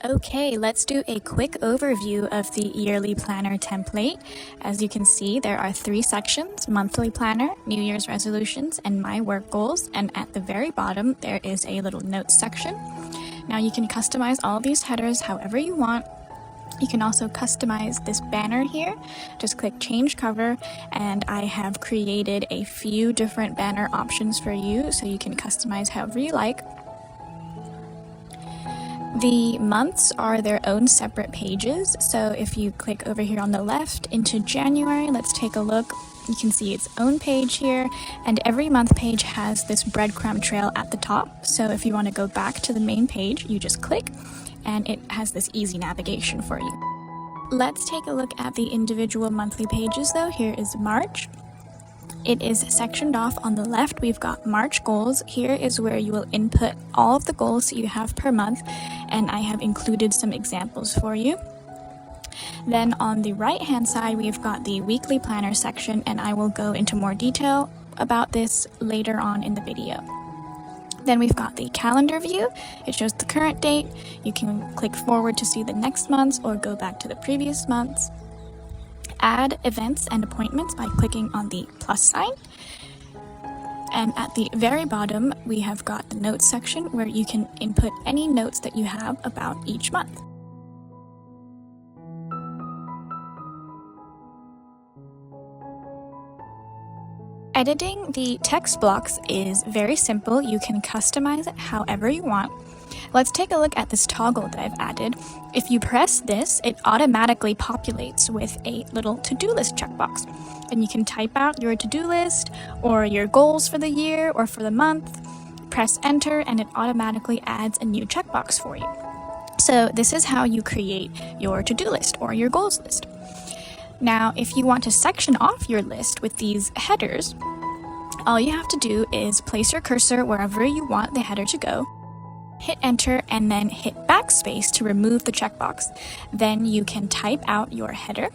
Okay, let's do a quick overview of the yearly planner template. As you can see, there are 3 sections: monthly planner, New Year's resolutions, and my work goals. And at the very bottom, there is a little notes section. Now you can customize all these headers however you want. You can also customize this banner here. Just click change cover, and I have created a few different banner options for you so you can customize however you like. The months are their own separate pages, so if you click over here on the left into January, let's take a look. You can see its own page here, and every month page has this breadcrumb trail at the top. So if you want to go back to the main page, you just click, and it has this easy navigation for you. Let's take a look at the individual monthly pages though. Here is March. It is sectioned off on the left. We've got March goals. Here is where you will input all of the goals that you have per month, and I have included some examples for you. Then on the right hand side, we've got the weekly planner section, and I will go into more detail about this later on in the video. Then we've got the calendar view. It shows the current date. You can click forward to see the next month's or go back to the previous month's. Add events and appointments by clicking on the plus sign. And at the very bottom, we have got the notes section where you can input any notes that you have about each month. Editing the text blocks is very simple. You can customize it however you want. Let's take a look at this toggle that I've added. If you press this, it automatically populates with a little to-do list checkbox. And you can type out your to-do list or your goals for the year or for the month. Press enter and it automatically adds a new checkbox for you. So this is how you create your to-do list or your goals list. Now, if you want to section off your list with these headers, all you have to do is place your cursor wherever you want the header to go, hit enter, and then hit backspace to remove the checkbox. Then you can type out your header.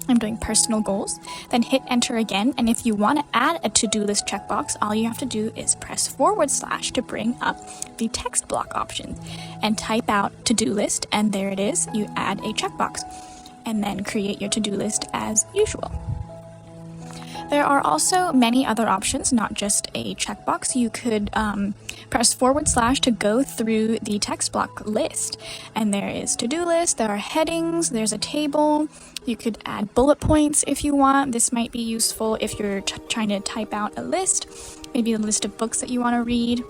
I'm doing personal goals. Then hit enter again, and if you want to add a to-do list checkbox, all you have to do is press / to bring up the text block option and type out to-do list, and there it is. You add a checkbox and then create your to-do list as usual. There are also many other options, not just a checkbox. You could press / to go through the text block list. And there is to-do list, there are headings, there's a table. You could add bullet points if you want. This might be useful if you're trying to type out a list, maybe a list of books that you want to read.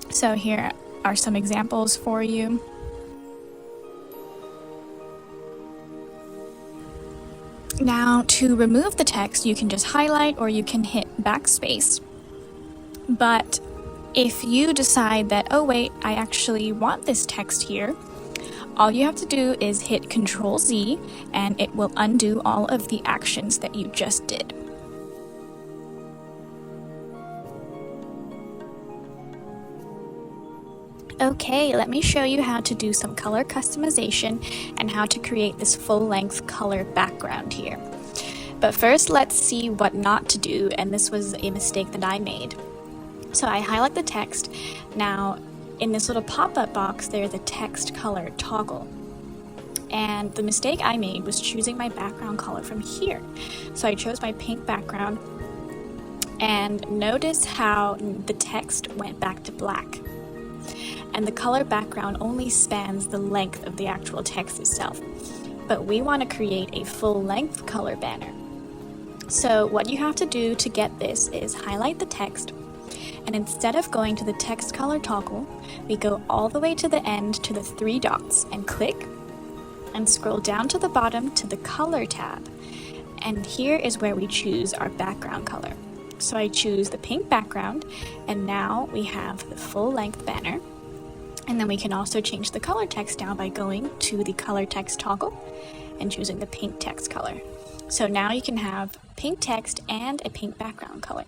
So here are some examples for you. Now, to remove the text, you can just highlight or you can hit backspace. But if you decide that, oh wait, I actually want this text here, all you have to do is hit Ctrl+Z and it will undo all of the actions that you just did. Okay, let me show you how to do some color customization and how to create this full-length color background here. But first, let's see what not to do, and this was a mistake that I made. So I highlight the text. Now, in this little pop-up box, there's a text color toggle. And the mistake I made was choosing my background color from here. So I chose my pink background, and notice how the text went back to black. And the color background only spans the length of the actual text itself. But we want to create a full-length color banner. So what you have to do to get this is highlight the text, and instead of going to the text color toggle, we go all the way to the end to the 3 dots and click and scroll down to the bottom to the color tab. And here is where we choose our background color. So I choose the pink background, and now we have the full-length banner. And then we can also change the color text now by going to the color text toggle and choosing the pink text color. So now you can have pink text and a pink background color.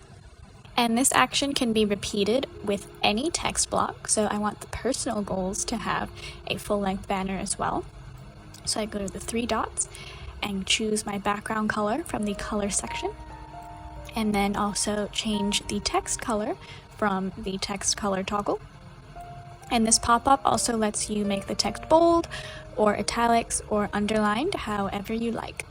And this action can be repeated with any text block. So I want the personal goals to have a full-length banner as well. So I go to the 3 dots and choose my background color from the color section. And then also change the text color from the text color toggle. And this pop-up also lets you make the text bold or italics or underlined, however you like.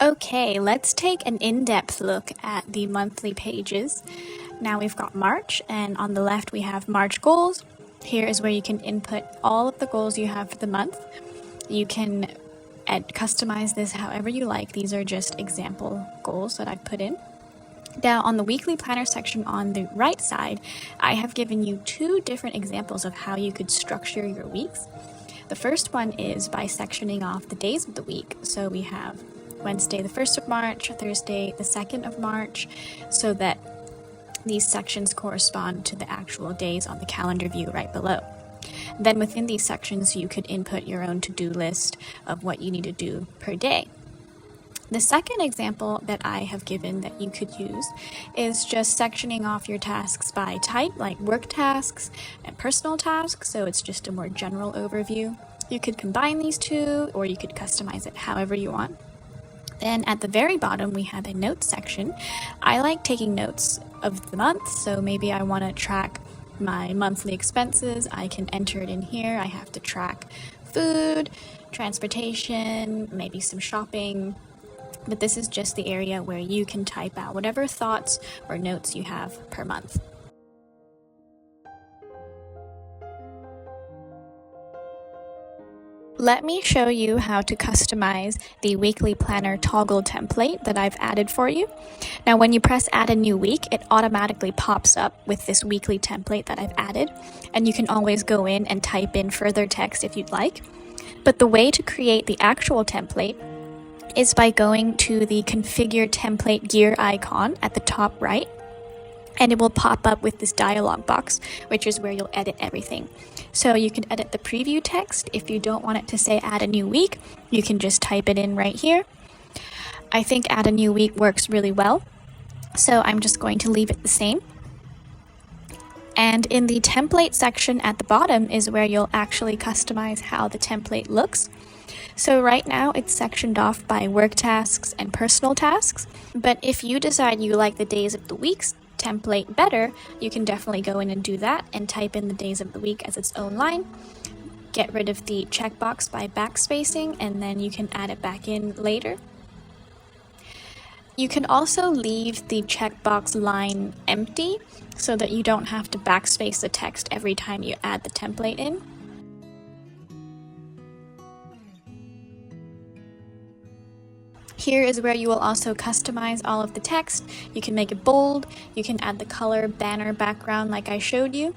Okay, let's take an in-depth look at the monthly pages. Now we've got March, and on the left we have March goals. Here is where you can input all of the goals you have for the month. You can customize this however you like. These are just example goals that I've put in. Now on the weekly planner section on the right side, I have given you two different examples of how you could structure your weeks. The first one is by sectioning off the days of the week. So we have Wednesday the 1st of March, Thursday the 2nd of March, so that these sections correspond to the actual days on the calendar view right below. Then within these sections, you could input your own to-do list of what you need to do per day. The second example that I have given that you could use is just sectioning off your tasks by type, like work tasks and personal tasks, so it's just a more general overview. You could combine these two, or you could customize it however you want. Then at the very bottom, we have a notes section. I like taking notes of the month, so maybe I want to track my monthly expenses. I can enter it in here. I have to track food, transportation, maybe some shopping. But this is just the area where you can type out whatever thoughts or notes you have per month. Let me show you how to customize the weekly planner toggle template that I've added for you. Now, when you press add a new week, it automatically pops up with this weekly template that I've added, and you can always go in and type in further text if you'd like. But the way to create the actual template is by going to the configure template gear icon at the top right, and it will pop up with this dialog box, which is where you'll edit everything. So you can edit the preview text. If you don't want it to say add a new week, you can just type it in right here. I think add a new week works really well, so I'm just going to leave it the same. And in the template section at the bottom is where you'll actually customize how the template looks. So right now it's sectioned off by work tasks and personal tasks, but if you decide you like the days of the weeks template better, you can definitely go in and do that and type in the days of the week as its own line. Get rid of the checkbox by backspacing, and then you can add it back in later. You can also leave the checkbox line empty so that you don't have to backspace the text every time you add the template in. Here is where you will also customize all of the text. You can make it bold, you can add the color banner background like I showed you.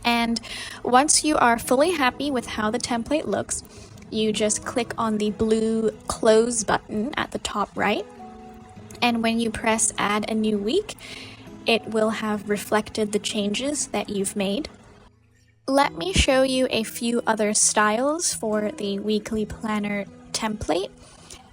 And once you are fully happy with how the template looks, you just click on the blue close button at the top right. And when you press add a new week, it will have reflected the changes that you've made. Let me show you a few other styles for the weekly planner template.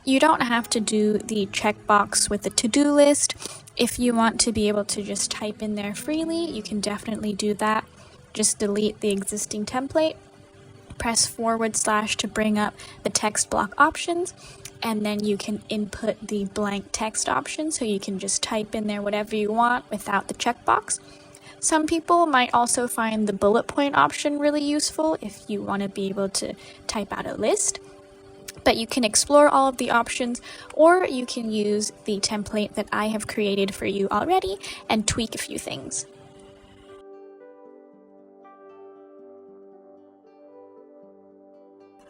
You don't have to do the checkbox with the to-do list. If you want to be able to just type in there freely, you can definitely do that. Just delete the existing template, press / to bring up the text block options, and then you can input the blank text option, so you can just type in there whatever you want without the checkbox. Some people might also find the bullet point option really useful if you want to be able to type out a list. But you can explore all of the options, or you can use the template that I have created for you already and tweak a few things.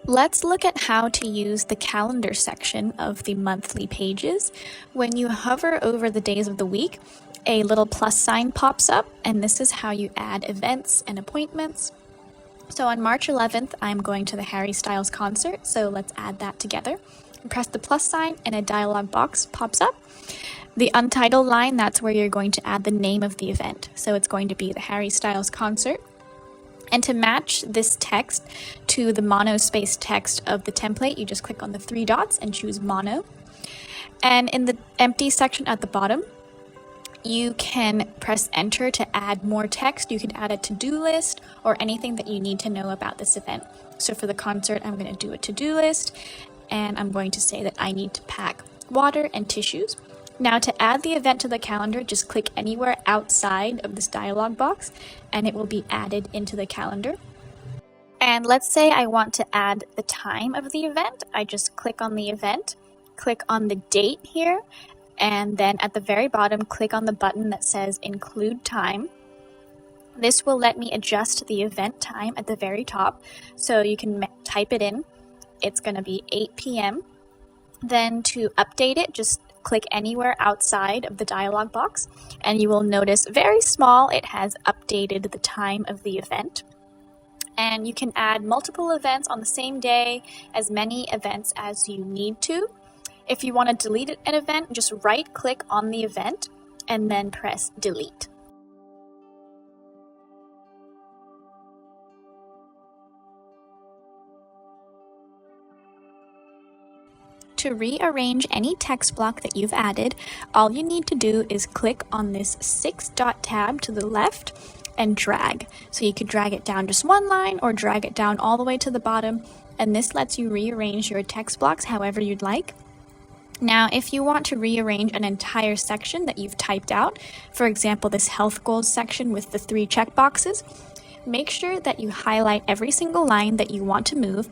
Let's look at how to use the calendar section of the monthly pages. When you hover over the days of the week, a little plus sign pops up, and this is how you add events and appointments. So on March 11th, I'm going to the Harry Styles concert, so let's add that together. Press the plus sign and a dialog box pops up. The untitled line, that's where you're going to add the name of the event. So it's going to be the Harry Styles concert. And to match this text to the monospace text of the template, you just click on the 3 dots and choose mono. And in the empty section at the bottom, You can press enter to add more text. You can add a to-do list or anything that you need to know about this event. So for the concert, I'm going to do a to-do list, and I'm going to say that I need to pack water and tissues. Now to add the event to the calendar, just click anywhere outside of this dialog box and it will be added into the calendar. And let's say I want to add the time of the event. I just click on the event, click on the date here, and then at the very bottom, click on the button that says include time. This will let me adjust the event time at the very top. So you can type it in. It's going to be 8 p.m. Then to update it, just click anywhere outside of the dialog box, and you will notice very small, it has updated the time of the event. And you can add multiple events on the same day, as many events as you need to. If you want to delete an event, just right click on the event and then press delete. To rearrange any text block that you've added, all you need to do is click on this 6-dot tab to the left and drag. So you could drag it down just one line or drag it down all the way to the bottom, and this lets you rearrange your text blocks however you'd like. Now, if you want to rearrange an entire section that you've typed out, for example, this health goals section with the 3 checkboxes, make sure that you highlight every single line that you want to move,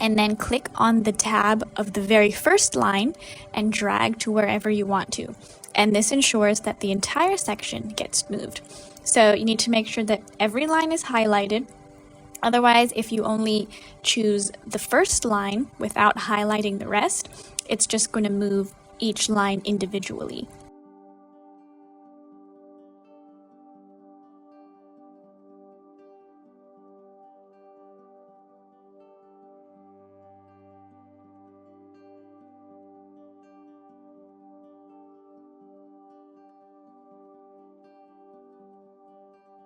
and then click on the tab of the very first line and drag to wherever you want to. And this ensures that the entire section gets moved. So you need to make sure that every line is highlighted. Otherwise, if you only choose the first line without highlighting the rest, it's just going to move each line individually.